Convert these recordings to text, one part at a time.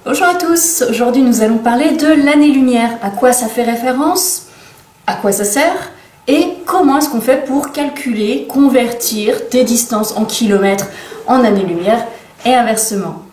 Bonjour à tous, aujourd'hui nous allons parler de l'année-lumière, à quoi ça fait référence, à quoi ça sert et comment est-ce qu'on fait pour calculer, convertir des distances en kilomètres en années-lumière et inversement.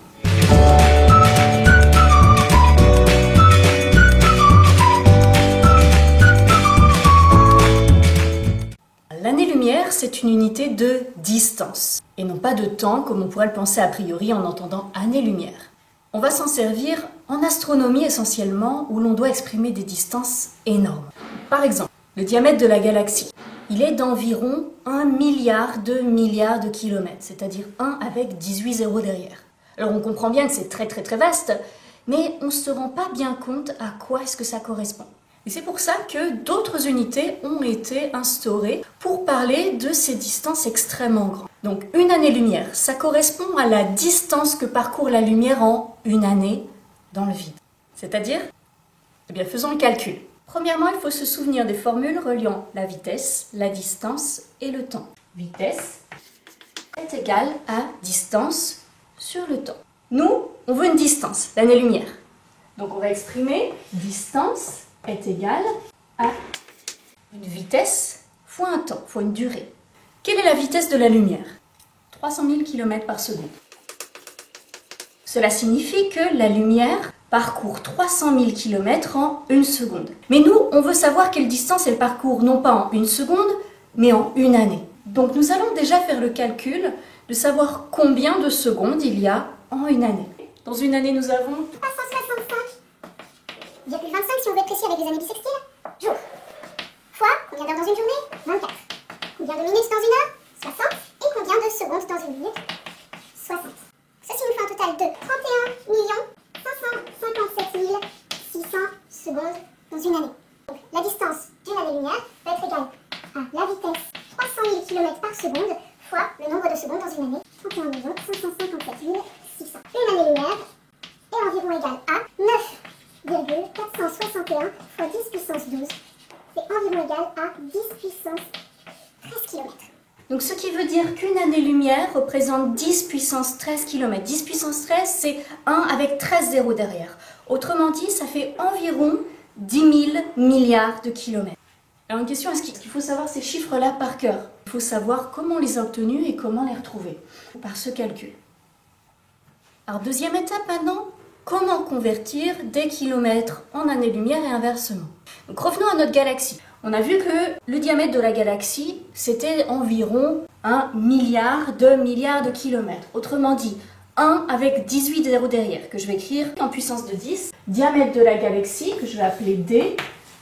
L'année-lumière, c'est une unité de distance et non pas de temps comme on pourrait le penser a priori en entendant année-lumière. On va s'en servir en astronomie essentiellement où l'on doit exprimer des distances énormes. Par exemple, le diamètre de la galaxie, il est d'environ 1 milliard de kilomètres, c'est-à-dire 1 avec 18 zéros derrière. Alors on comprend bien que c'est très vaste, mais on ne se rend pas bien compte à quoi est-ce que ça correspond. Et c'est pour ça que d'autres unités ont été instaurées pour parler de ces distances extrêmement grandes. Donc une année-lumière, ça correspond à la distance que parcourt la lumière en une année dans le vide. C'est-à-dire, eh bien faisons le calcul. Premièrement, il faut se souvenir des formules reliant la vitesse, la distance et le temps. Vitesse est égale à distance sur le temps. Nous, on veut une distance, l'année-lumière. Donc on va exprimer distance est égal à une vitesse fois un temps, fois une durée. Quelle est la vitesse de la lumière? 300 000 km par seconde. Cela signifie que la lumière parcourt 300 000 km en une seconde. Mais nous, on veut savoir quelle distance elle parcourt, non pas en une seconde, mais en une année. Donc nous allons déjà faire le calcul de savoir combien de secondes il y a en une année. Dans une année, nous avons 365,25 si on veut être précis avec les années bissextiles, jours. Fois, combien d'heures dans une journée? 24. Combien de minutes dans une heure? 60. Et combien de secondes dans une minute? 60. Ceci nous fait un total de 31 557 600 secondes dans une année. Donc, la distance d'une année-lumière va être égale à la vitesse 300 000 km par seconde fois le nombre de secondes dans une année, 31 557 600. Une année-lumière est environ égale à 9,461 fois 10 puissance 12, c'est environ égal à 10 puissance 13 km. Donc ce qui veut dire qu'une année-lumière représente 10 puissance 13 km. 10 puissance 13, c'est 1 avec 13 zéros derrière. Autrement dit, ça fait environ 10 000 milliards de kilomètres. Alors une question, est-ce qu'il faut savoir ces chiffres-là par cœur? Il faut savoir comment on les a obtenus et comment les retrouver par ce calcul. Alors deuxième étape maintenant, comment convertir des kilomètres en années-lumière et inversement? Donc revenons à notre galaxie. On a vu que le diamètre de la galaxie, c'était environ 1 milliard de kilomètres. Autrement dit, 1 avec 18 zéros derrière, que je vais écrire en puissance de 10. Diamètre de la galaxie, que je vais appeler D,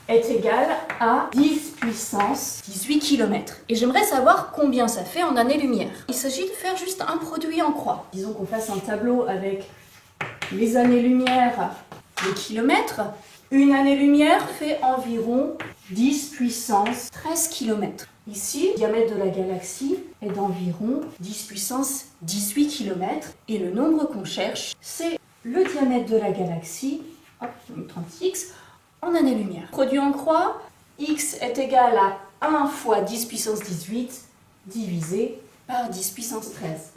est égal à 10 puissance 18 km. Et j'aimerais savoir combien ça fait en années-lumière. Il s'agit de faire juste un produit en croix. Disons qu'on fasse un tableau avec les années-lumière, les kilomètres. Une année-lumière fait environ 10 puissance 13 km. Ici, le diamètre de la galaxie est d'environ 10 puissance 18 km. Et le nombre qu'on cherche, c'est le diamètre de la galaxie, hop, 30x, en années-lumière. Produit en croix, x est égal à 1 fois 10 puissance 18 divisé par 10 puissance 13.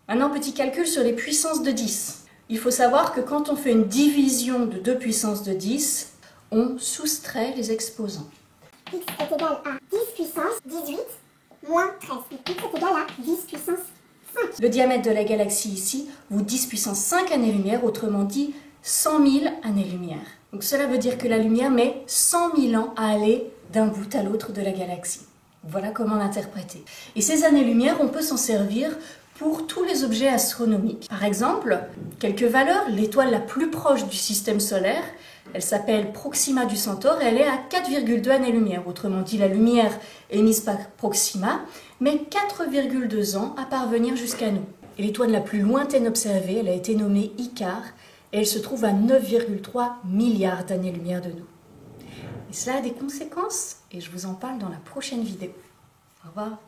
Maintenant, petit calcul sur les puissances de 10. Il faut savoir que quand on fait une division de 2 puissance de 10, on soustrait les exposants. X est égal à 10 puissance 18 moins 13. Donc x est égal à 10 puissance 5. Le diamètre de la galaxie ici vaut 10 puissance 5 années-lumière, autrement dit 100 000 années-lumière. Donc cela veut dire que la lumière met 100 000 ans à aller d'un bout à l'autre de la galaxie. Voilà comment l'interpréter. Et ces années-lumière, on peut s'en servir pour tous les objets astronomiques. Par exemple, quelques valeurs, l'étoile la plus proche du système solaire, elle s'appelle Proxima du Centaure et elle est à 4,2 années-lumière. Autrement dit, la lumière émise par Proxima met 4,2 ans à parvenir jusqu'à nous. Et l'étoile la plus lointaine observée, elle a été nommée Icare et elle se trouve à 9,3 milliards d'années-lumière de nous. Et cela a des conséquences et je vous en parle dans la prochaine vidéo. Au revoir.